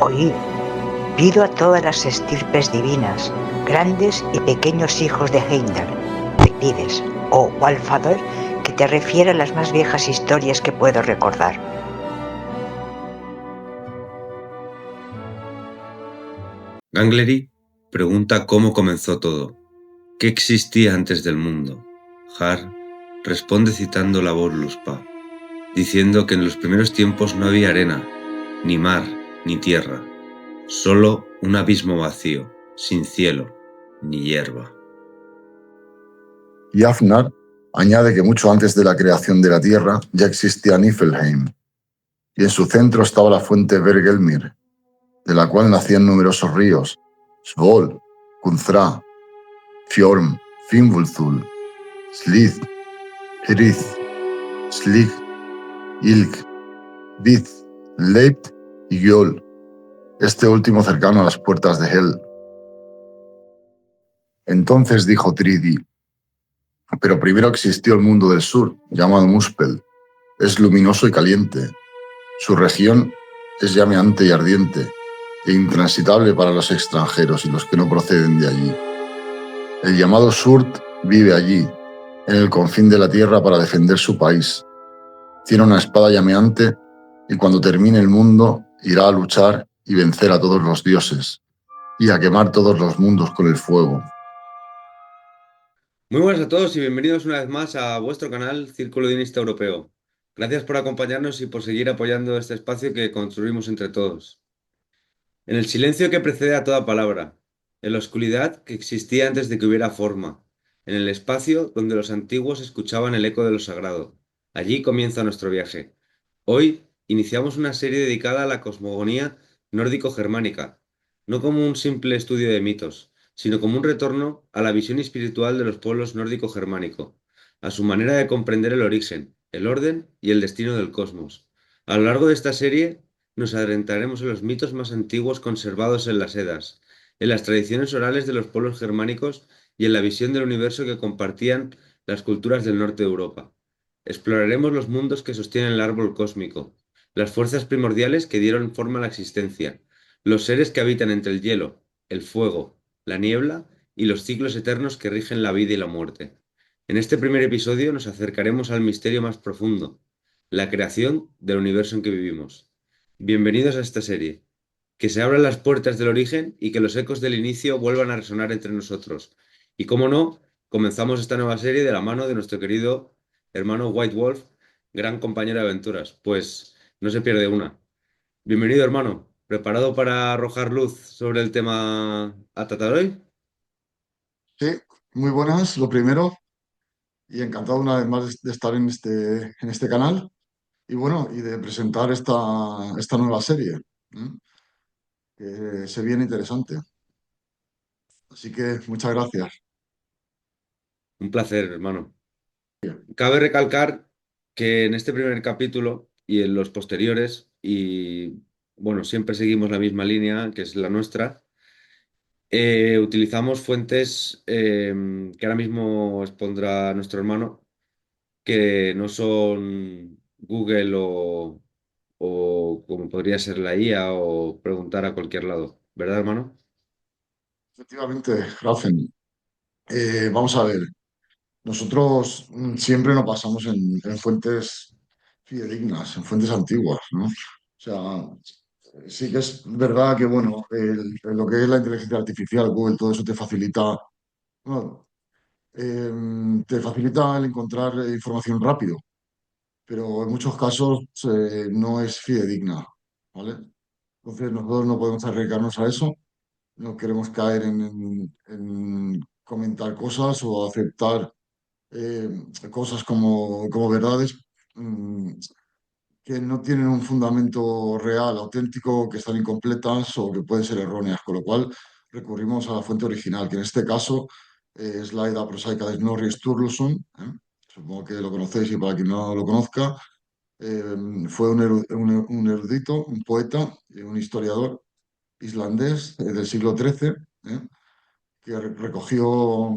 Oíd, pido a todas las estirpes divinas, grandes y pequeños hijos de Heimdall, me pides, oh Walfather, que te refiera a las más viejas historias que puedo recordar. Gangleri pregunta cómo comenzó todo, qué existía antes del mundo. Har responde citando la voz Luspa, diciendo que en los primeros tiempos no había arena, ni mar, ni tierra, solo un abismo vacío, sin cielo, ni hierba. Y Afnar añade que mucho antes de la creación de la tierra ya existía Niflheim, y en su centro estaba la fuente Bergelmir, de la cual nacían numerosos ríos, Svol, Kunthra, Fjorm, Fimbulthul, Slith, Hrith, Slig, Ilk, Vith, Leipt y Gjol, este último cercano a las puertas de Hel. Entonces dijo Tridi: pero primero existió el mundo del sur, llamado Muspel. Es luminoso y caliente. Su región es llameante y ardiente, e intransitable para los extranjeros y los que no proceden de allí. El llamado Surt vive allí, en el confín de la tierra, para defender su país. Tiene una espada llameante y cuando termine el mundo irá a luchar y vencer a todos los dioses y a quemar todos los mundos con el fuego. Muy buenas a todos y bienvenidos una vez más a vuestro canal Círculo Dinista Europeo. Gracias por acompañarnos y por seguir apoyando este espacio que construimos entre todos. En el silencio que precede a toda palabra, en la oscuridad que existía antes de que hubiera forma, en el espacio donde los antiguos escuchaban el eco de lo sagrado. Allí comienza nuestro viaje. Hoy iniciamos una serie dedicada a la cosmogonía nórdico-germánica, no como un simple estudio de mitos, sino como un retorno a la visión espiritual de los pueblos nórdico-germánico, a su manera de comprender el origen, el orden y el destino del cosmos. A lo largo de esta serie nos adentraremos en los mitos más antiguos conservados en las Edas, en las tradiciones orales de los pueblos germánicos y en la visión del universo que compartían las culturas del norte de Europa. Exploraremos los mundos que sostienen el árbol cósmico, las fuerzas primordiales que dieron forma a la existencia, los seres que habitan entre el hielo, el fuego, la niebla y los ciclos eternos que rigen la vida y la muerte. En este primer episodio nos acercaremos al misterio más profundo, la creación del universo en que vivimos. Bienvenidos a esta serie. Que se abran las puertas del origen y que los ecos del inicio vuelvan a resonar entre nosotros. Y cómo no, comenzamos esta nueva serie de la mano de nuestro querido hermano White Wolf, gran compañero de aventuras. Pues no se pierde una. Bienvenido, hermano. ¿Preparado para arrojar luz sobre el tema a tratar hoy? Sí, muy buenas, lo primero, y encantado una vez más de estar en este canal y bueno, y de presentar esta nueva serie, ¿eh? Que se viene interesante. Así que muchas gracias. Un placer, hermano. Cabe recalcar que en este primer capítulo y en los posteriores, y bueno, siempre seguimos la misma línea, que es la nuestra. Utilizamos fuentes que ahora mismo expondrá nuestro hermano, que no son Google o como podría ser la IA o preguntar a cualquier lado. ¿Verdad, hermano? Efectivamente, Rafen, vamos a ver, nosotros siempre nos basamos en fuentes fidedignas, en fuentes antiguas, ¿no? O sea, sí que es verdad que, bueno, lo que es la inteligencia artificial, Google, todo eso bueno, te facilita el encontrar información rápido, pero en muchos casos no es fidedigna, ¿vale? Entonces nosotros no podemos arriesgarnos a eso, no queremos caer en comentar cosas o aceptar eh, cosas como verdades mm, que no tienen un fundamento real, auténtico, que están incompletas o que pueden ser erróneas, con lo cual recurrimos a la fuente original, que en este caso es la Edda prosaica de Snorri Sturluson, ¿eh? Supongo que lo conocéis y para quien no lo conozca, fue un erudito, un poeta, un historiador islandés del siglo XIII, ¿eh? Que recogió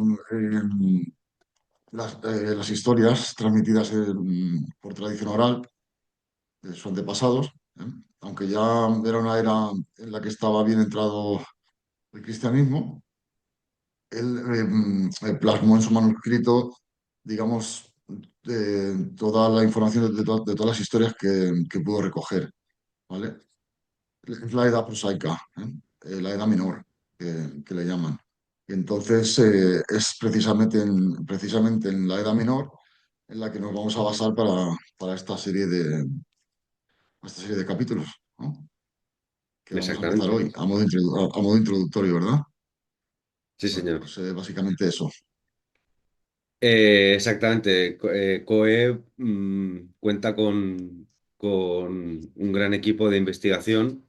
las historias transmitidas por tradición oral de sus antepasados, ¿eh? Aunque ya era una era en la que estaba bien entrado el cristianismo, él plasmó en su manuscrito, digamos, toda la información de todas las historias que pudo recoger, ¿vale? Es la edad prosaica, ¿eh? La edad menor, que le llaman. Y entonces es precisamente en la edad menor en la que nos vamos a basar para esta serie de capítulos, ¿no? Que vamos a empezar Exactamente. hoy, a modo introductorio, ¿verdad? Sí, Bueno, señor. pues básicamente eso. Exactamente. COE cuenta con un gran equipo de investigación.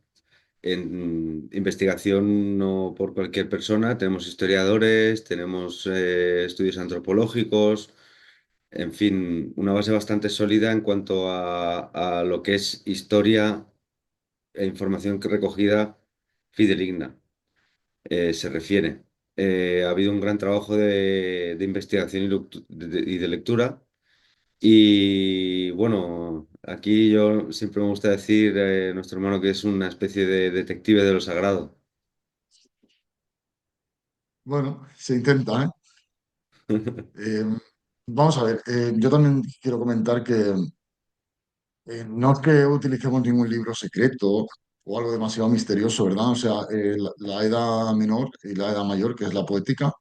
En investigación no por cualquier persona. Tenemos historiadores, tenemos estudios antropológicos, en fin, una base bastante sólida en cuanto a lo que es historia e información que recogida fidedigna se refiere. Ha habido un gran trabajo de investigación y de lectura. Y bueno, aquí yo siempre me gusta decir, nuestro hermano, que es una especie de detective de lo sagrado. Bueno, se intenta, ¿eh? Eh, Vamos a ver, yo también quiero comentar que no es que utilicemos ningún libro secreto o algo demasiado misterioso, ¿verdad? O sea, la edad menor y la edad mayor, que es la poética,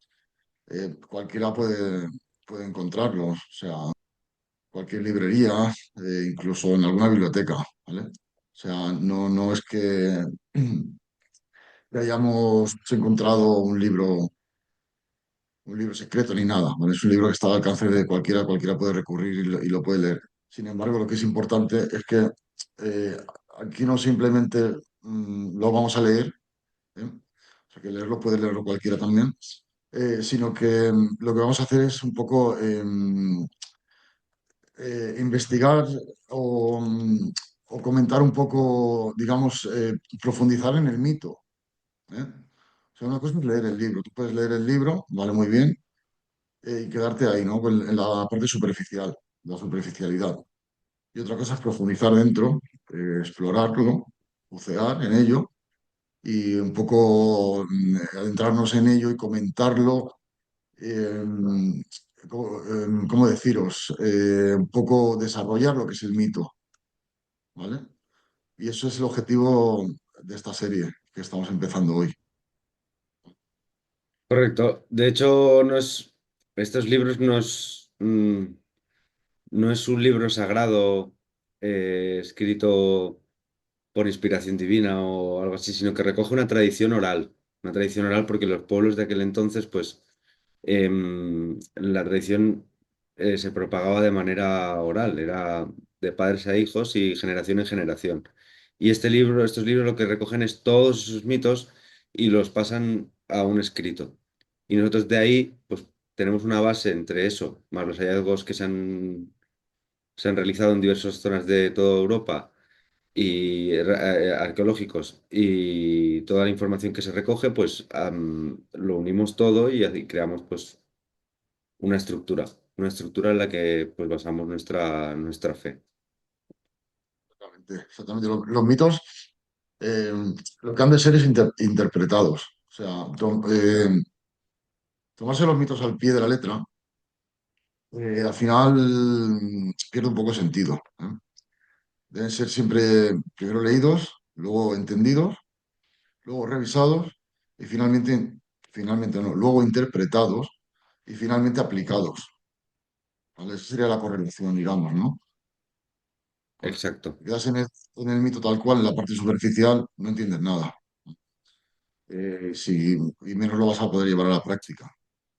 cualquiera puede encontrarlos, o sea, cualquier librería, incluso en alguna biblioteca, ¿vale? O sea, no es que hayamos encontrado un libro secreto ni nada, ¿vale? Es un libro que está al alcance de cualquiera, cualquiera puede recurrir y lo puede leer. Sin embargo, lo que es importante es que eh, aquí no simplemente lo vamos a leer, ¿eh? O sea, que leerlo puede leerlo cualquiera también, sino que lo que vamos a hacer es un poco investigar o, o comentar un poco, digamos, profundizar en el mito, ¿eh? O sea, una cosa es leer el libro. Tú puedes leer el libro, vale muy bien, y quedarte ahí, ¿no? En la parte superficial, la superficialidad. Y otra cosa es profundizar dentro, explorarlo, bucear en ello y un poco adentrarnos en ello y comentarlo. eh, ¿Cómo deciros? Un poco desarrollar lo que es el mito, ¿vale? Y eso es el objetivo de esta serie que estamos empezando hoy. Correcto. De hecho, estos libros no es un libro sagrado escrito por inspiración divina o algo así, sino que recoge una tradición oral porque los pueblos de aquel entonces, pues, la tradición se propagaba de manera oral, era de padres a hijos y generación en generación. Y estos libros lo que recogen es todos esos mitos y los pasan a un escrito. Y nosotros de ahí, pues, tenemos una base entre eso, más los hallazgos que se han realizado en diversas zonas de toda Europa y arqueológicos y toda la información que se recoge, pues lo unimos todo y así creamos pues una estructura en la que pues basamos nuestra fe. Exactamente, exactamente. Los mitos eh, lo que han de ser es interpretados. O sea, tomarse los mitos al pie de la letra, al final pierde un poco sentido, ¿eh? Deben ser siempre primero leídos, luego entendidos, luego revisados y finalmente no, luego interpretados y finalmente aplicados, ¿vale? Esa sería la correlación, digamos, ¿no? Porque Exacto. te quedas en el mito tal cual, en la parte superficial, no entiendes nada. Y menos lo vas a poder llevar a la práctica,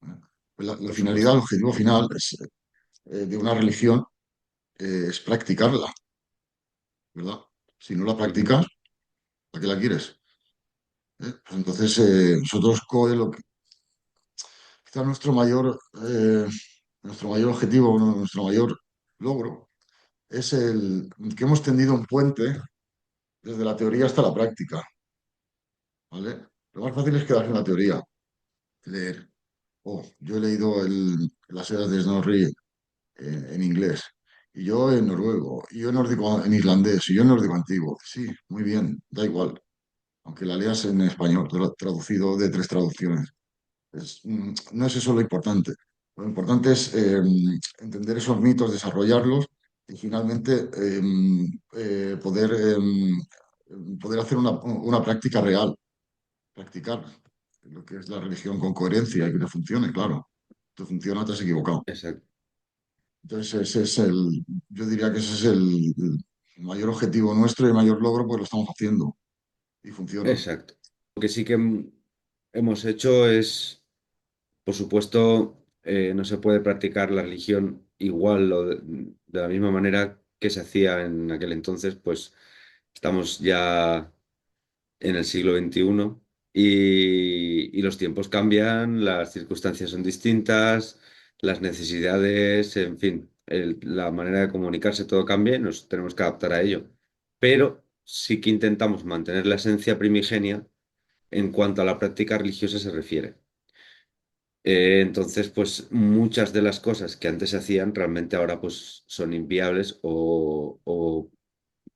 ¿eh? Pues la Por finalidad, el supuesto. objetivo final de una religión es practicarla, ¿verdad? Si no la Ujú. practicas, ¿para qué la quieres? Pues entonces, nosotros COE, quizá nuestro mayor objetivo, nuestro mayor logro, es el que hemos tendido un puente desde la teoría hasta la práctica, ¿vale? Lo más fácil es quedarse en la teoría, leer. Oh, yo he leído Las Eras de Snorri en inglés y yo en noruego, y yo en nórdico, en islandés, y yo en nórdico antiguo. Sí, muy bien, da igual, aunque la leas en español, traducido de tres traducciones. No es eso lo importante. Lo importante es entender esos mitos, desarrollarlos y finalmente poder hacer una práctica real, practicar lo que es la religión con coherencia y que te funcione, claro. Te funciona, te has equivocado. Exacto, Entonces, yo diría que ese es el mayor objetivo nuestro y el mayor logro, pues lo estamos haciendo y funciona. exacto. Lo que sí que hemos hecho es, por supuesto, no se puede practicar la religión igual o de la misma manera que se hacía en aquel entonces, pues estamos ya en el siglo XXI y los tiempos cambian, las circunstancias son distintas, las necesidades, en fin, la manera de comunicarse, todo cambia y nos tenemos que adaptar a ello. Pero sí que intentamos mantener la esencia primigenia en cuanto a la práctica religiosa se refiere. Entonces, pues muchas de las cosas que antes se hacían realmente ahora pues son inviables o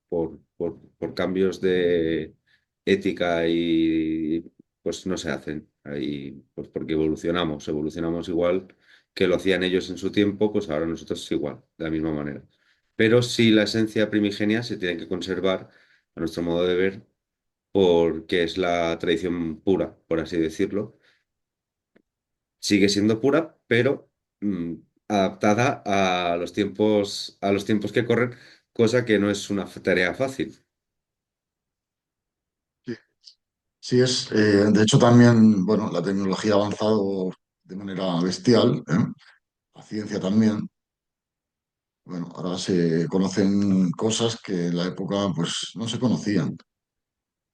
por cambios de ética y pues no se hacen. Ahí, pues porque evolucionamos igual que lo hacían ellos en su tiempo, pues ahora nosotros igual, de la misma manera. Pero sí la esencia primigenia se tiene que conservar a nuestro modo de ver porque es la tradición pura, por así decirlo. Sigue siendo pura, pero mm, adaptada a los tiempos que corren, cosa que no es una tarea fácil. Sí, sí de hecho también, bueno, la tecnología ha avanzado de manera bestial, ¿eh? La ciencia también. Bueno, ahora se conocen cosas que en la época pues no se conocían.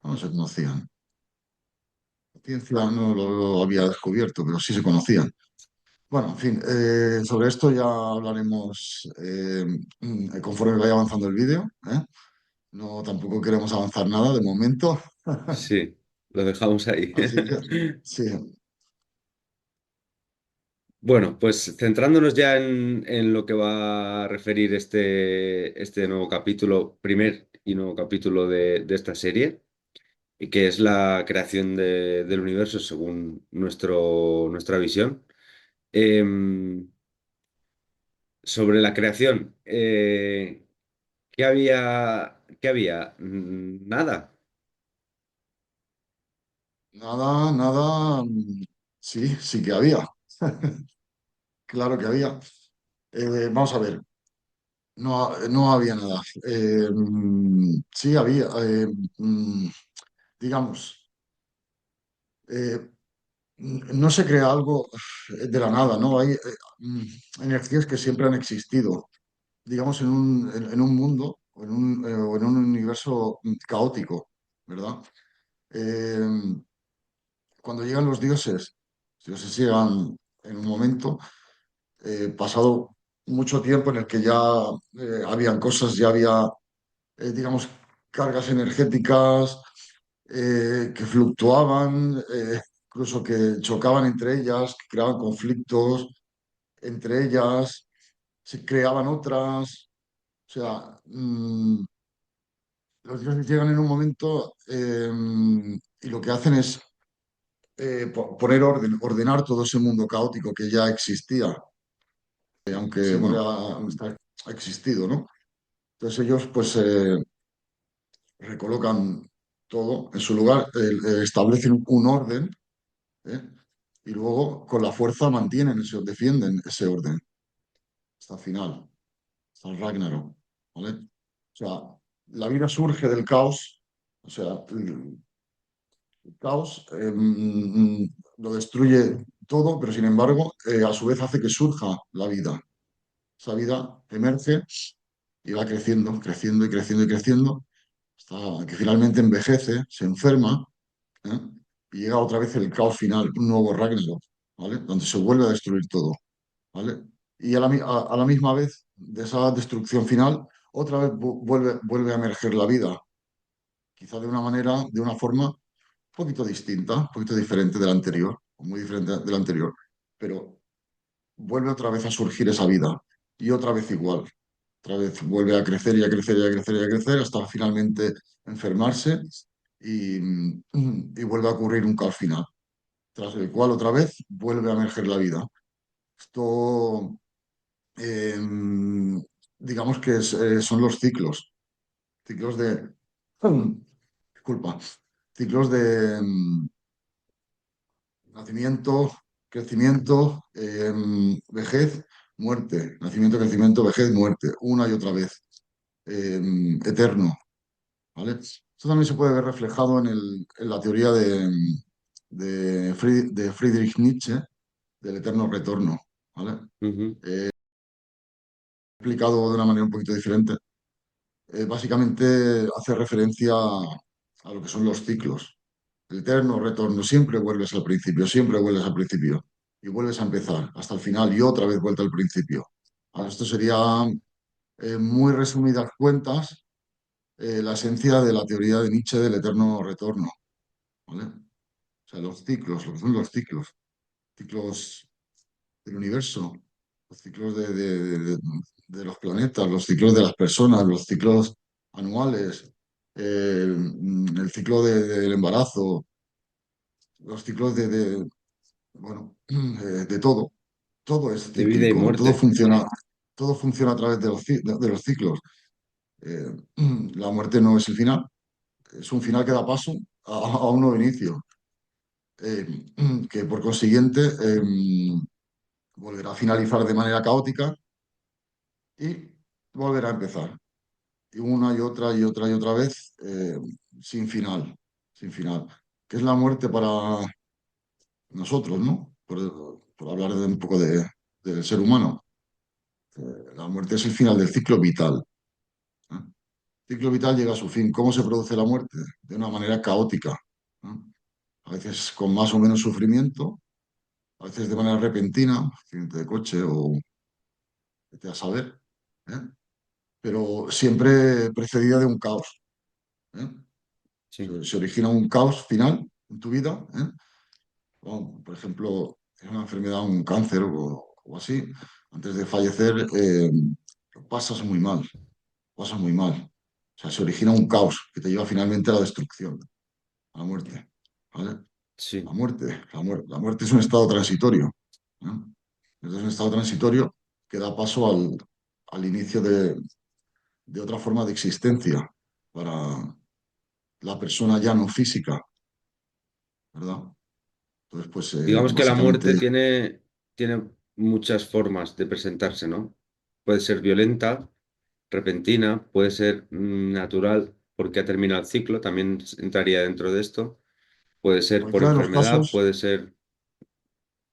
La ciencia no lo había descubierto, pero sí se conocían. Bueno, en fin, sobre esto ya hablaremos conforme vaya avanzando el vídeo, ¿eh? No, tampoco queremos avanzar nada de momento, Sí, lo dejamos ahí. así que sí, Bueno, pues centrándonos ya en lo que va a referir este nuevo capítulo, primer y nuevo capítulo de esta serie, y que es la creación del universo según nuestra visión. Em, Sobre la creación, ¿qué había? ¿Qué había? Nada. nada, nada, sí, sí que había, claro que había. Vamos a ver, no había nada. Sí había, digamos, eh, no se crea algo de la nada, ¿no? Hay energías que siempre han existido, digamos, en un mundo o en un universo caótico, ¿verdad? Eh, Cuando llegan los dioses llegan en un momento, pasado mucho tiempo en el que ya habían cosas, ya había, digamos, cargas energéticas que fluctuaban, incluso que chocaban entre ellas, que creaban conflictos entre ellas, se creaban otras. O sea, los dioses llegan en un momento y lo que hacen es poner orden, ordenar todo ese mundo caótico que ya existía, aunque siempre bueno, ha existido, ¿no? Entonces ellos pues recolocan todo en su lugar, establecen un orden, ¿eh? Y luego con la fuerza defienden ese orden hasta el final, hasta el Ragnarok, ¿vale? O sea, la vida surge del caos, o sea, el caos lo destruye todo, pero sin embargo, a su vez hace que surja la vida. Esa vida emerge y va creciendo, creciendo y creciendo y creciendo, hasta que finalmente envejece, se enferma, ¿eh? Y llega otra vez el caos final, un nuevo Ragnarok, ¿vale? Donde se vuelve a destruir todo, ¿vale? Y a la misma vez de esa destrucción final, otra vez vuelve a emerger la vida, quizá de una forma un poquito distinta, un poquito diferente de la anterior, o muy diferente de la anterior, pero vuelve otra vez a surgir esa vida y otra vez igual, otra vez vuelve a crecer y a crecer y a crecer y a crecer hasta finalmente enfermarse y, y vuelve a ocurrir un caos final, tras el cual otra vez vuelve a emerger la vida. Esto, eh, digamos que son los ciclos de, disculpa, ciclos de nacimiento, crecimiento, vejez, muerte, nacimiento, crecimiento, vejez, muerte, una y otra vez, eterno, ¿vale? Esto también se puede ver reflejado en la teoría de Friedrich Nietzsche, del eterno retorno, ¿vale? Ujú. Explicado de una manera un poquito diferente. Básicamente hace referencia a lo que son los ciclos. El eterno retorno, siempre vuelves al principio, siempre vuelves al principio y vuelves a empezar hasta el final y otra vez vuelta al principio. Ahora, esto sería, muy resumidas cuentas, la esencia de la teoría de Nietzsche del eterno retorno, ¿vale? O sea, los ciclos, lo que son los ciclos del universo, los ciclos de los planetas, los ciclos de las personas, los ciclos anuales, el ciclo del embarazo, los ciclos bueno, de todo. Todo es De vida y cíclico, muerte. todo funciona a través de los ciclos. Eh, la muerte no es el final, es un final que da paso a un nuevo inicio, eh, que por consiguiente volverá a finalizar de manera caótica y volverá a empezar. Y una y otra y otra y otra vez, sin final, sin final. ¿Qué es la muerte para nosotros, no? Por hablar un poco del ser humano. La muerte es el final del ciclo vital. ¿Eh? El ciclo vital llega a su fin. ¿Cómo se produce la muerte? De una manera caótica. ¿No? A veces con más o menos sufrimiento, a veces de manera repentina, accidente de coche o vete a saber, ¿eh? Pero siempre precedida de un caos. ¿Eh? Sí. Se origina un caos final en tu vida. ¿Eh? O, por ejemplo, es una enfermedad, un cáncer o así, antes de fallecer, lo pasas muy mal, pasas muy mal. O sea, se origina un caos que te lleva finalmente a la destrucción, a la muerte. ¿Vale? Sí. La muerte es un estado transitorio. ¿No? Es un estado transitorio que da paso al inicio de otra forma de existencia para la persona ya no física, ¿verdad? Entonces, pues Digamos que la muerte básicamente, tiene muchas formas de presentarse, ¿no? Puede ser violenta, repentina, puede ser natural porque ha terminado el ciclo, también entraría dentro de esto. Puede ser por cualquiera de los enfermedad, casos, puede ser,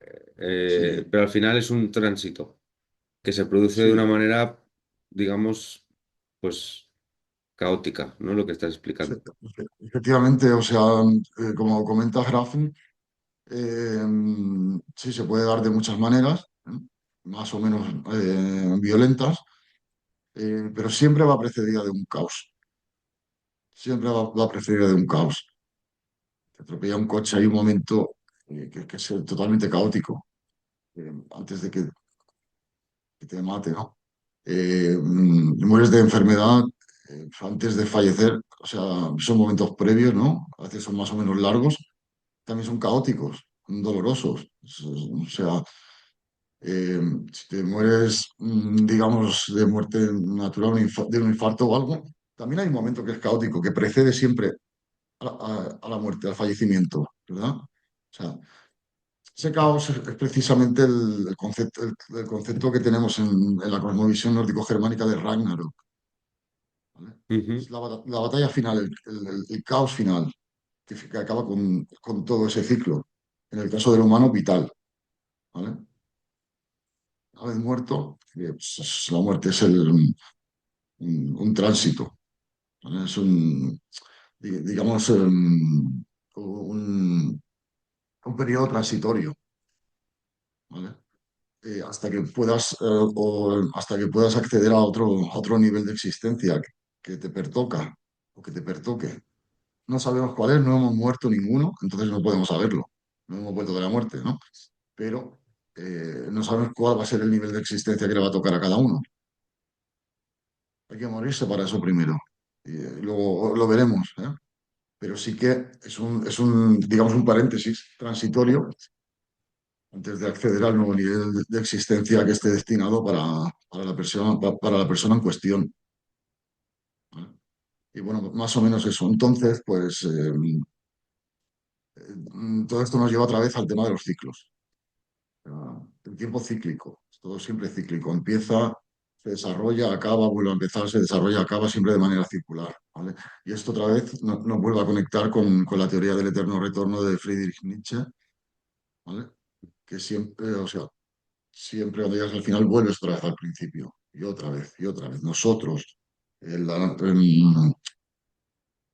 sí, pero al final es un tránsito que se produce de una sí, manera, digamos, pues caótica, ¿no? Lo que estás sí, explicando. efectivamente, o sea, como comenta Grafen, sí se puede dar de muchas maneras, ¿eh? Más o menos violentas, pero siempre va precedida de un caos, siempre va precedida de un caos. Te atropella un coche, hay un momento que es totalmente caótico, antes de que te mate, ¿no? Mueres de enfermedad antes de fallecer, o sea, son momentos previos, ¿no? A veces son más o menos largos, también son caóticos, son dolorosos. O sea, si te mueres, digamos, de muerte natural, de un infarto o algo, también hay un momento que es caótico, que precede siempre a la muerte, al fallecimiento, ¿verdad? O sea, ese caos es precisamente el concepto que tenemos en la cosmovisión nórdico-germánica de Ragnarok, ¿vale? Es Ujú. la batalla final, el caos final, que acaba con todo ese ciclo. En el caso del humano, vital, ¿vale? Una vez muerto, pues, la muerte es un tránsito, ¿vale? Es digamos, un, un periodo transitorio, ¿vale? Hasta que puedas, hasta que puedas acceder a otro nivel de existencia que te pertoca o que te pertoque. No sabemos cuál es, no hemos muerto ninguno, entonces no podemos saberlo. No hemos vuelto de la muerte, ¿no? Pero no sabemos cuál va a ser el nivel de existencia que le va a tocar a cada uno. Hay que morirse para eso primero. Y luego lo veremos, ¿eh? Pero sí que digamos, un paréntesis transitorio antes de acceder al nuevo nivel de existencia que esté destinado para la persona en cuestión, ¿vale? Y bueno, más o menos eso. Entonces, pues todo esto nos lleva otra vez al tema de los ciclos. El tiempo cíclico, es todo siempre cíclico. Empieza, se desarrolla, acaba, vuelve a empezar, se desarrolla, acaba siempre de manera circular, ¿vale? Y esto otra vez nos vuelve a conectar con la teoría del eterno retorno de Friedrich Nietzsche, ¿vale? Que siempre, o sea, siempre cuando llegas al final vuelves otra vez al principio, y otra vez, y otra vez. Nosotros,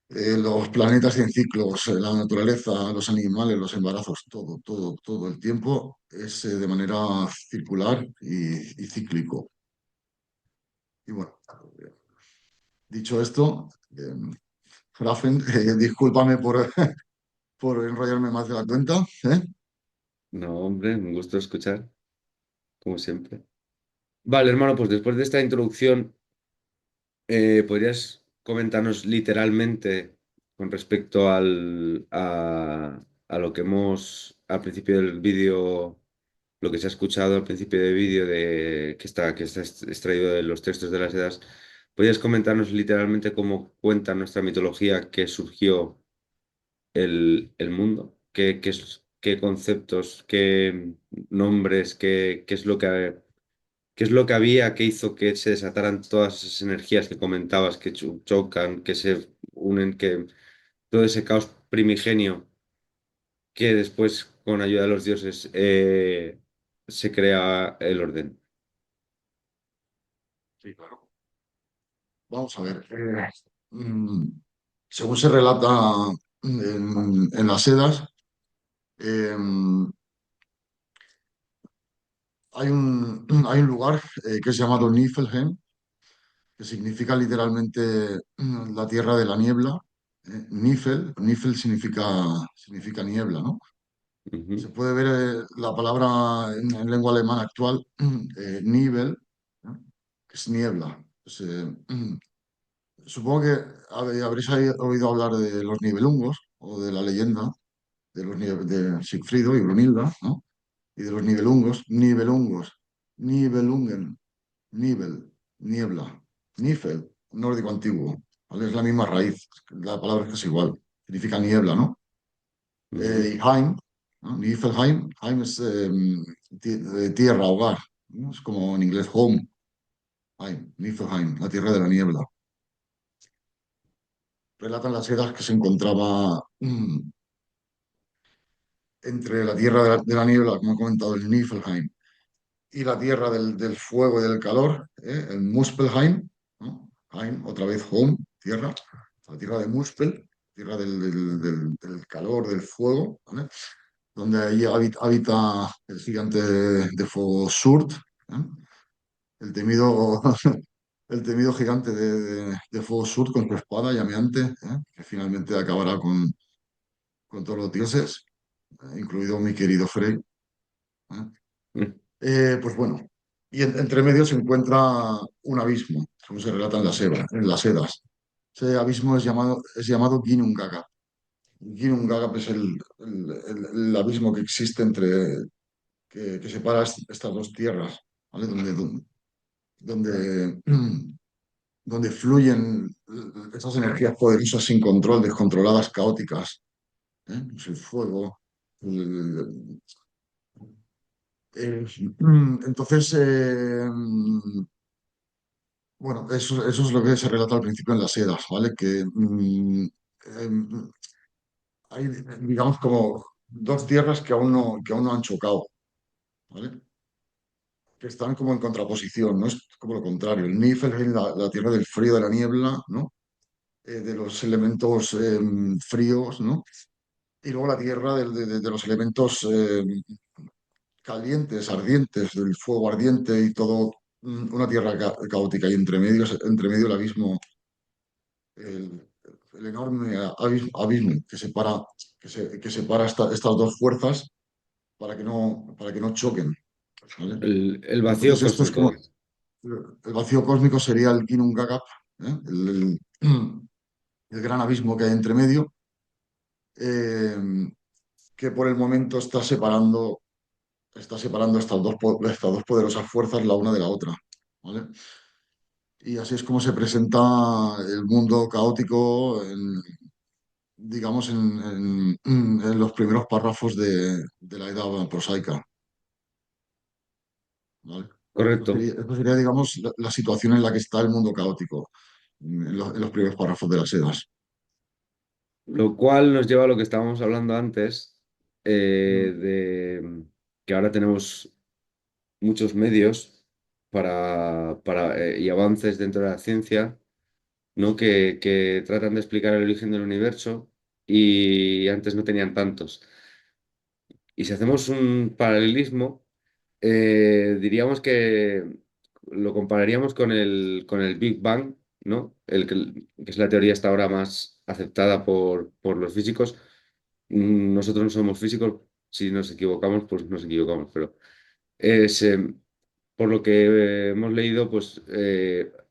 los planetas en ciclos, la naturaleza, los animales, los embarazos, todo, todo, todo el tiempo es de manera circular y cíclico. Y bueno, dicho esto, Grafen, discúlpame por enrollarme más de la cuenta, ¿eh? No, hombre, un gusto escuchar, como siempre. Vale, hermano, pues después de esta introducción, ¿podrías comentarnos literalmente con respecto a lo que al principio del vídeo, lo que se ha escuchado al principio del vídeo que está extraído de los textos de las Eddas? ¿Podrías comentarnos literalmente cómo cuenta nuestra mitología que surgió el mundo? ¿Qué conceptos, qué nombres, qué es lo qué es lo que había que hizo que se desataran todas esas energías que comentabas, que chocan, que se unen, que todo ese caos primigenio que después, con ayuda de los dioses, se crea el orden? Sí, claro. Vamos a ver. Mm, Según se relata en las Edas, eh, hay un lugar que es llamado Niflheim, que significa literalmente la tierra de la niebla. Nifel significa niebla, ¿no? Se Ujú, puede ver la palabra en lengua alemana actual, Nibel, ¿no? Que es niebla. Pues, supongo que habréis oído hablar de los Nibelungos o de la leyenda de Sigfrido y Brunilda, ¿no? Y de los Nibelungos, Nibelungen, Nibel, niebla, Nifel, nórdico antiguo, ¿vale? Es la misma raíz, la palabra es igual, significa niebla, ¿no? ujú, Y Heim, ¿no? Niflheim, Heim es tierra, hogar, ¿no? Es como en inglés home, Heim, Niflheim, la tierra de la niebla. Relatan las eras que se encontraba entre la tierra de la niebla, como he comentado, el Niflheim, y la tierra del fuego y del calor, el Muspelheim, ¿no? Heim, otra vez home, tierra, la tierra de Muspel, tierra del calor, del fuego, ¿vale? Donde ahí habita el gigante de fuego Surt, ¿eh? El temido, el temido gigante de fuego Surt con su espada llameante, que finalmente acabará con todos los dioses, incluido mi querido Frey, ¿eh? ujú, Pues bueno, y entre medio se encuentra un abismo, como se relata en las Edas. Ese abismo es llamado Ginnungagap. Ginnungagap es el abismo que existe que separa estas dos tierras, ¿vale? Donde, donde fluyen esas energías poderosas sin control, descontroladas, caóticas, ¿eh? Pues el fuego. Entonces, bueno, eso es lo que se relata al principio en las Edas, ¿vale? Que hay, digamos, como dos tierras que aún no han chocado, ¿vale? Que están como en contraposición, ¿no? Es como lo contrario. El Niflheim, la tierra del frío, de la niebla, ¿no? De los elementos fríos, ¿no? Y luego la tierra de los elementos calientes, ardientes, del fuego ardiente y todo, una tierra caótica. Y entre medio el abismo, el, el enorme abismo que separa estas dos fuerzas para que no choquen, ¿vale? el vacío Entonces esto es como cósmico. El vacío cósmico sería el Ginnung Gagap, ¿eh? El gran abismo que hay entre medio, eh, que por el momento está separando estas dos poderosas fuerzas la una de la otra, ¿vale? Y así es como se presenta el mundo caótico digamos, en los primeros párrafos de la Edad prosaica, ¿vale? Correcto. Esto sería, digamos, la situación en la que está el mundo caótico en los primeros párrafos de las Edas. Lo cual nos lleva a lo que estábamos hablando antes, Mm. de que ahora tenemos muchos medios y avances dentro de la ciencia, ¿no? Que tratan de explicar el origen del universo y antes no tenían tantos. Y si hacemos un paralelismo, diríamos que lo compararíamos con el Big Bang, ¿no? Que es la teoría hasta ahora más aceptada por los físicos. Nosotros no somos físicos, si nos equivocamos, pues nos equivocamos, pero es, por lo que hemos leído, pues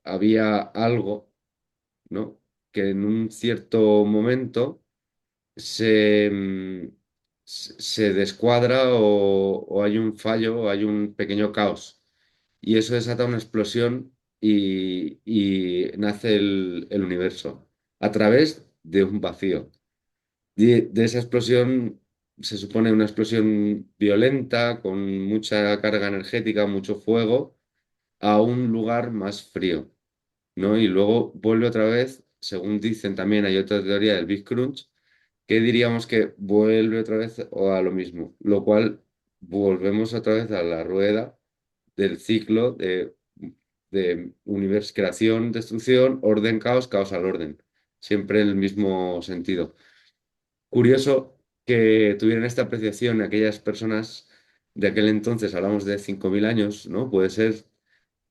había algo, ¿no? Que en un cierto momento se descuadra o hay un fallo o hay un pequeño caos. Y eso desata una explosión y nace el universo a través de un vacío. De esa explosión se supone una explosión violenta, con mucha carga energética, mucho fuego, a un lugar más frío, ¿no? Y luego vuelve otra vez, según dicen también, hay otra teoría del Big Crunch, que diríamos que vuelve otra vez o a lo mismo, lo cual volvemos otra vez a la rueda del ciclo de universo, creación, destrucción, orden, caos, caos al orden. Siempre el mismo sentido. Curioso que tuvieran esta apreciación aquellas personas de aquel entonces, hablamos de 5.000 años, ¿no? Puede ser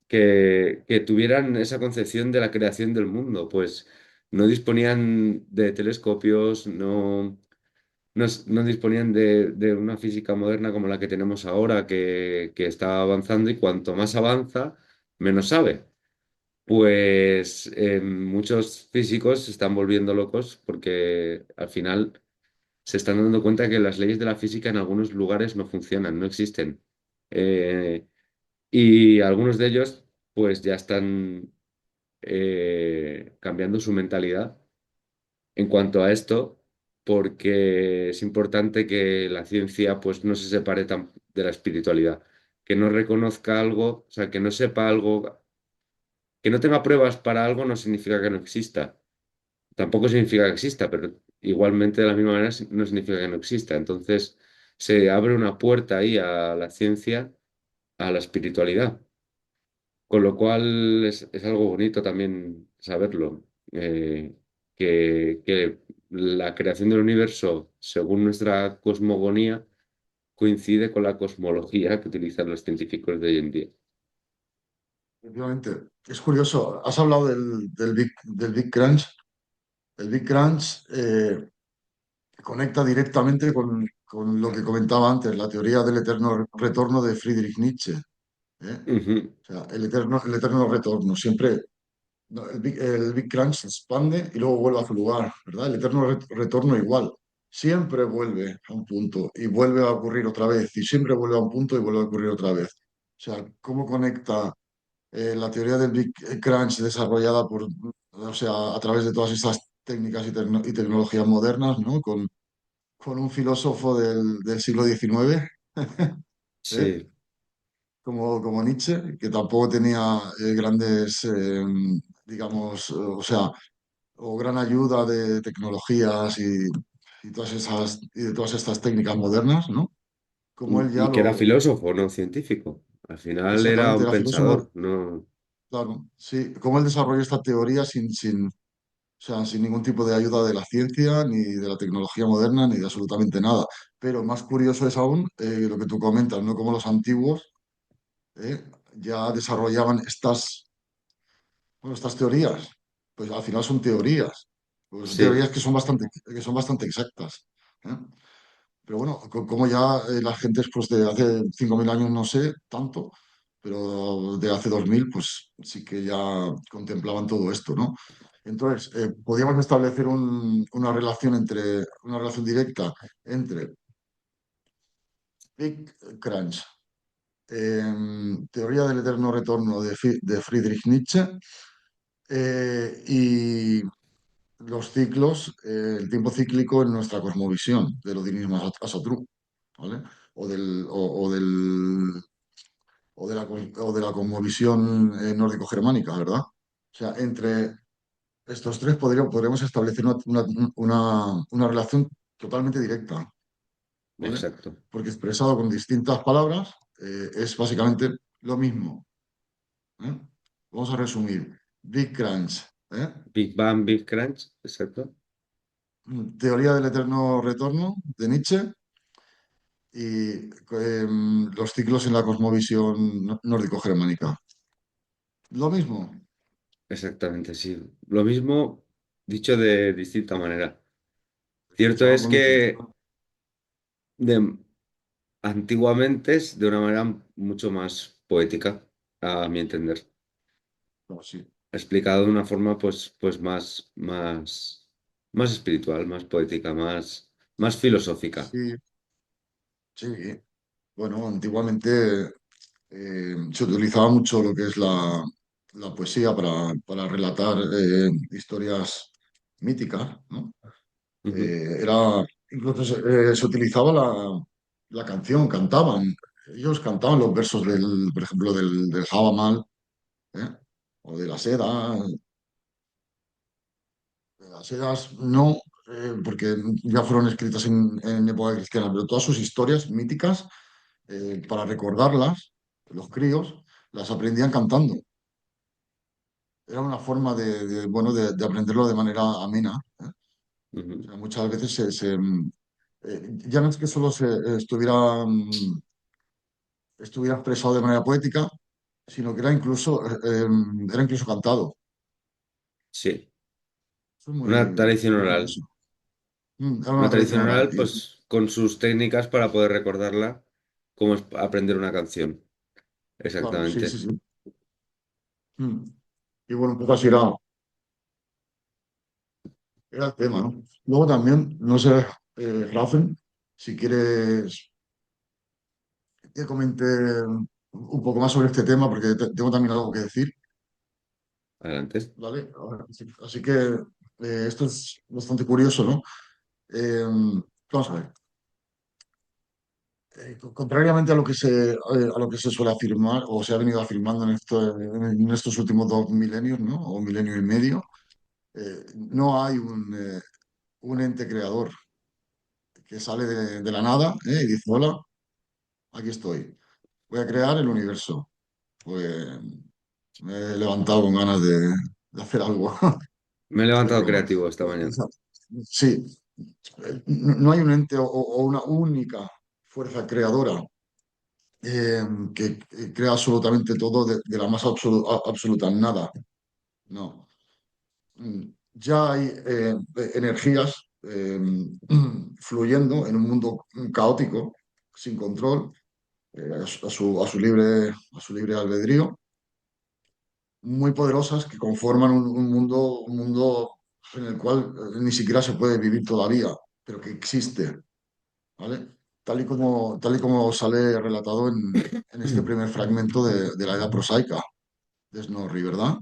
que tuvieran esa concepción de la creación del mundo, pues no disponían de telescopios, no disponían de una física moderna como la que tenemos ahora, que está avanzando y cuanto más avanza, menos sabe. Pues muchos físicos se están volviendo locos porque al final se están dando cuenta que las leyes de la física en algunos lugares no funcionan, no existen. Eh, y algunos de ellos pues ya están cambiando su mentalidad en cuanto a esto, porque es importante que la ciencia pues no se separe tan de la espiritualidad, que no reconozca algo, o sea, que no sepa algo, que no tenga pruebas para algo no significa que no exista. Tampoco significa que exista, pero igualmente de la misma manera no significa que no exista. Entonces se abre una puerta ahí a la ciencia, a la espiritualidad. Con lo cual es algo bonito también saberlo, que la creación del universo, según nuestra cosmogonía, coincide con la cosmología que utilizan los científicos de hoy en día. Efectivamente, es curioso, has hablado del Big Crunch. El Big Crunch conecta directamente con lo que comentaba antes, la teoría del eterno retorno de Friedrich Nietzsche, ¿eh? Ujú. O sea, el eterno retorno. Siempre, no, el Big Crunch se expande y luego vuelve a su lugar, ¿verdad? El eterno retorno igual. Siempre vuelve a un punto y vuelve a ocurrir otra vez, y siempre vuelve a un punto y vuelve a ocurrir otra vez. O sea, ¿cómo conecta la teoría del Big Crunch desarrollada o sea, a través de todas estas técnicas y tecnologías modernas, ¿no? Con un filósofo del siglo XIX, ¿eh? Sí, Como Nietzsche, que tampoco tenía grandes, digamos, o sea, o gran ayuda de tecnologías y de todas estas técnicas modernas, ¿no? Como él ya y que era lo, filósofo, no científico. Al final era exactamente, un era filósofo, pensador, no. claro, sí, como él desarrolló esta teoría o sea, sin ningún tipo de ayuda de la ciencia, ni de la tecnología moderna, ni de absolutamente nada. Pero más curioso es aún lo que tú comentas, ¿no? Como los antiguos eh, ya desarrollaban estas teorías. Pues al final son teorías. Pues son Sí, teorías que son bastante exactas. ¿Eh? Pero bueno, como ya la gente pues de hace 5.000 años no sé tanto, pero de hace 2000 pues sí que ya contemplaban todo esto, ¿no? Entonces, podríamos establecer una relación directa entre Big Crunch, teoría del eterno retorno de Friedrich Nietzsche, y los ciclos, el tiempo cíclico en nuestra cosmovisión del Odinismo Asatru, ¿vale? O del, o del, o de la cosmovisión nórdico-germánica, ¿verdad? O sea, entre estos tres podríamos establecer una relación totalmente directa, ¿vale? Exacto. Porque expresado con distintas palabras, es básicamente lo mismo, ¿eh? Vamos a resumir. Big Crunch, ¿eh? Big Bang, Big Crunch, exacto. Teoría del eterno retorno de Nietzsche y los ciclos en la cosmovisión nórdico-germánica. Lo mismo, Exactamente, sí. Lo mismo dicho de distinta manera. Cierto expresado es con distintas. que de, antiguamente es de una manera mucho más poética, a mi entender. No, sí, Explicado de una forma pues más espiritual, más poética, más filosófica. sí, sí. Bueno, antiguamente se utilizaba mucho lo que es la poesía para relatar historias míticas, ¿no? Ujú. Incluso se utilizaba la canción, cantaban. Ellos cantaban los versos por ejemplo, del Java Mal, ¿eh? O de la seda. De las sedas no, porque ya fueron escritas en época cristiana, pero todas sus historias míticas, para recordarlas, los críos las aprendían cantando. Era una forma bueno, de aprenderlo de manera amena, ¿eh? O Ujú. sea, muchas veces ya no es que solo estuviera expresado de manera poética, sino que era incluso cantado. Sí, Eso es una tradición muy oral. curioso. Era Una una tradición tradición oral. oral, pues con sus técnicas para poder recordarla, como es aprender una canción. Claro, sí, sí, Exactamente. sí. Mm. Y bueno, un poco así era el tema, ¿no? Luego también, no sé, Rafen, si quieres que comente un poco más sobre este tema, porque tengo también algo que decir, Adelante. ¿vale? Así que esto es bastante curioso, ¿no? Vamos a ver. Contrariamente a a lo que se suele afirmar o se ha venido afirmando en estos últimos 2 milenios, ¿no? O milenio y medio, no hay un ente creador que sale de la nada, y dice, hola, aquí estoy. Voy a crear el universo. Pues me he levantado con ganas de hacer algo. Me he Es levantado broma. creativo esta mañana. Sí, no hay un ente o una única fuerza creadora, que crea absolutamente todo de la más absoluta nada. No. Ya hay energías fluyendo en un mundo caótico, sin control, a su libre albedrío, muy poderosas que conforman un mundo en el cual ni siquiera se puede vivir todavía, pero que existe, ¿vale? Tal y como sale relatado en este primer fragmento de la Edad Prosaica de Snorri, ¿verdad?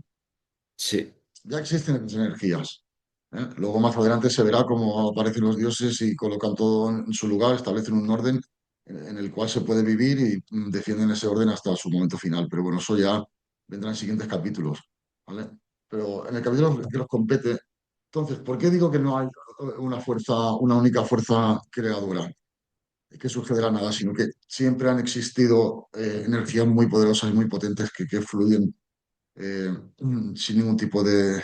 Sí, Ya existen esas energías, ¿eh? Luego más adelante se verá cómo aparecen los dioses y colocan todo en su lugar, establecen un orden en el cual se puede vivir y defienden ese orden hasta su momento final. Pero bueno, eso ya vendrá en siguientes capítulos, ¿vale? Pero en el capítulo que nos compete, entonces, ¿por qué digo que no hay una única fuerza creadora que surge de la nada, sino que siempre han existido energías muy poderosas y muy potentes que fluyen sin ningún tipo de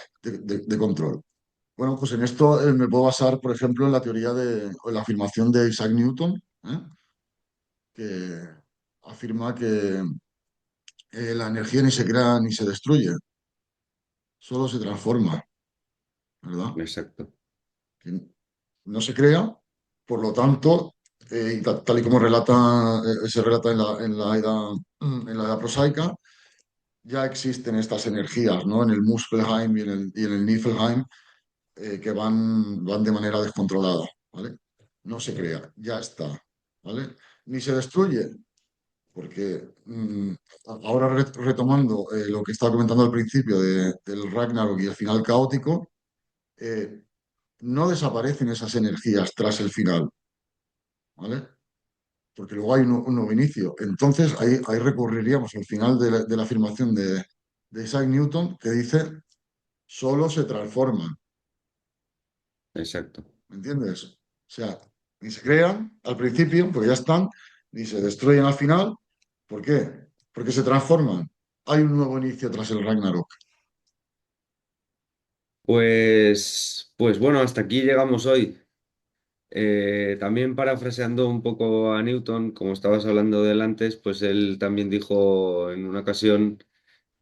control? Bueno, pues en esto me puedo basar, por ejemplo, en la teoría o en la afirmación de Isaac Newton, ¿eh? Que afirma que la energía ni se crea ni se destruye, solo se transforma, ¿verdad? exacto. Que no se crea, por lo tanto, y tal y como relata, se relata en la edad prosaica, ya existen estas energías, ¿no? En el Muspelheim y en el Niflheim, que van de manera descontrolada, ¿vale? No se crea, ya está, ¿vale? Ni se destruye, porque ahora retomando lo que estaba comentando al principio del Ragnarok y el final caótico, eh, no desaparecen esas energías tras el final, ¿vale? Porque luego hay un nuevo inicio. Entonces ahí recurriríamos al final de la afirmación de Isaac Newton, que dice, solo se transforman, Exacto. ¿me entiendes? O sea, ni se crean al principio, porque ya están, ni se destruyen al final. ¿Por qué? Porque se transforman. Hay un nuevo inicio tras el Ragnarok. Pues bueno, hasta aquí llegamos hoy. También parafraseando un poco a Newton, como estabas hablando de él antes, pues él también dijo en una ocasión,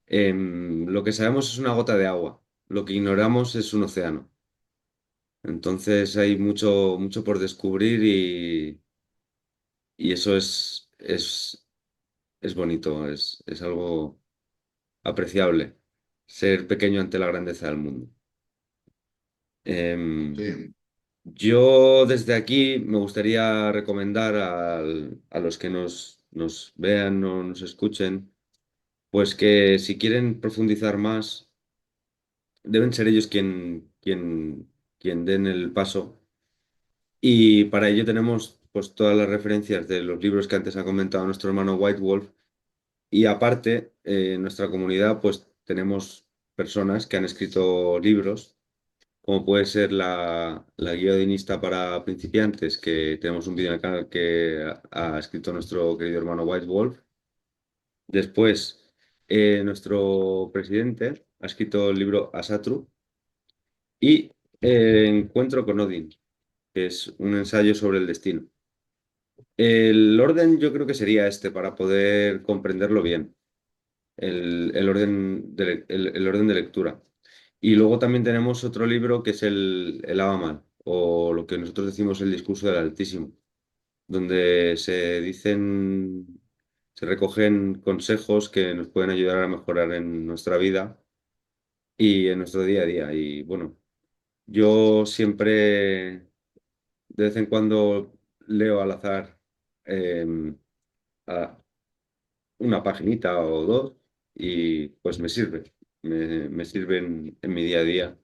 lo que sabemos es una gota de agua, lo que ignoramos es un océano. Entonces hay mucho, mucho por descubrir y eso es bonito, es algo apreciable, ser pequeño ante la grandeza del mundo. Em, Sí, Yo desde aquí me gustaría recomendar a los que nos vean o nos escuchen, pues que si quieren profundizar más, deben ser ellos quien den el paso. Y para ello tenemos pues todas las referencias de los libros que antes ha comentado nuestro hermano White Wolf. Y aparte, en nuestra comunidad pues tenemos personas que han escrito libros como puede ser la guía odinista para principiantes, que tenemos un vídeo en el canal que ha escrito nuestro querido hermano White Wolf. Después, nuestro presidente ha escrito el libro Asatru y Encuentro con Odin, que es un ensayo sobre el destino. El orden yo creo que sería este para poder comprenderlo bien, el orden de lectura. Y luego también tenemos otro libro que es el Abamal, o lo que nosotros decimos el discurso del Altísimo, donde se recogen consejos que nos pueden ayudar a mejorar en nuestra vida y en nuestro día a día. Y bueno, yo siempre, de vez en cuando, leo al azar em, a- una paginita o dos y pues me sirve, me sirven en mi día a día.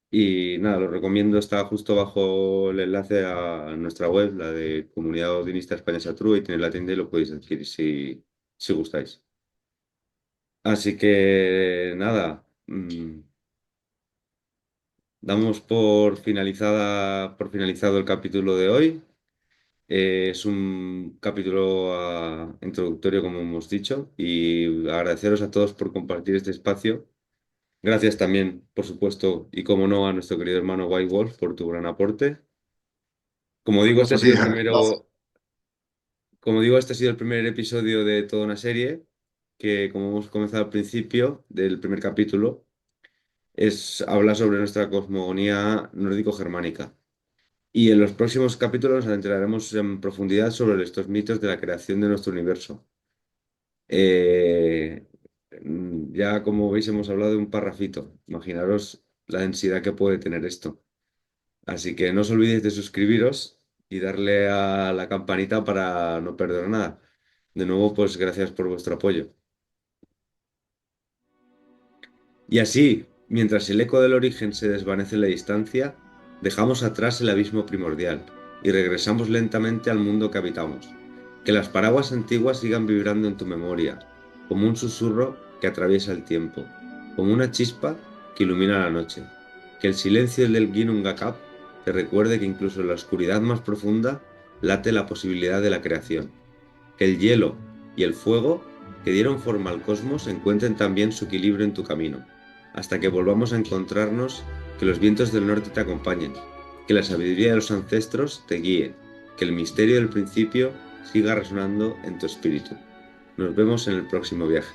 Y nada, lo recomiendo, está justo bajo el enlace a nuestra web, la de Comunidad Odinista España Satrú, y tiene la tienda y lo podéis adquirir si gustáis. Así que nada, damos por finalizado el capítulo de hoy. Es un capítulo introductorio, como hemos dicho, y agradeceros a todos por compartir este espacio. Gracias también, por supuesto, y como no, a nuestro querido hermano White Wolf por tu gran aporte. Como digo, gracias este ha a ti. sido el primero, como digo, este ha sido el primer episodio de toda una serie que, como hemos comenzado al principio del primer capítulo, habla sobre nuestra cosmogonía nórdico-germánica. Y en los próximos capítulos nos adentraremos en profundidad sobre estos mitos de la creación de nuestro universo. Eh, ya como veis hemos hablado de un parrafito. Imaginaros la densidad que puede tener esto. Así que no os olvidéis de suscribiros y darle a la campanita para no perder nada. De nuevo, pues gracias por vuestro apoyo. Y así, mientras el eco del origen se desvanece en la distancia, dejamos atrás el abismo primordial y regresamos lentamente al mundo que habitamos. Que las paraguas antiguas sigan vibrando en tu memoria, como un susurro que atraviesa el tiempo, como una chispa que ilumina la noche. Que el silencio del Ginnungagap te recuerde que incluso en la oscuridad más profunda late la posibilidad de la creación. Que el hielo y el fuego que dieron forma al cosmos encuentren también su equilibrio en tu camino, hasta que volvamos a encontrarnos, que los vientos del norte te acompañen, que la sabiduría de los ancestros te guíe, que el misterio del principio siga resonando en tu espíritu. Nos vemos en el próximo viaje.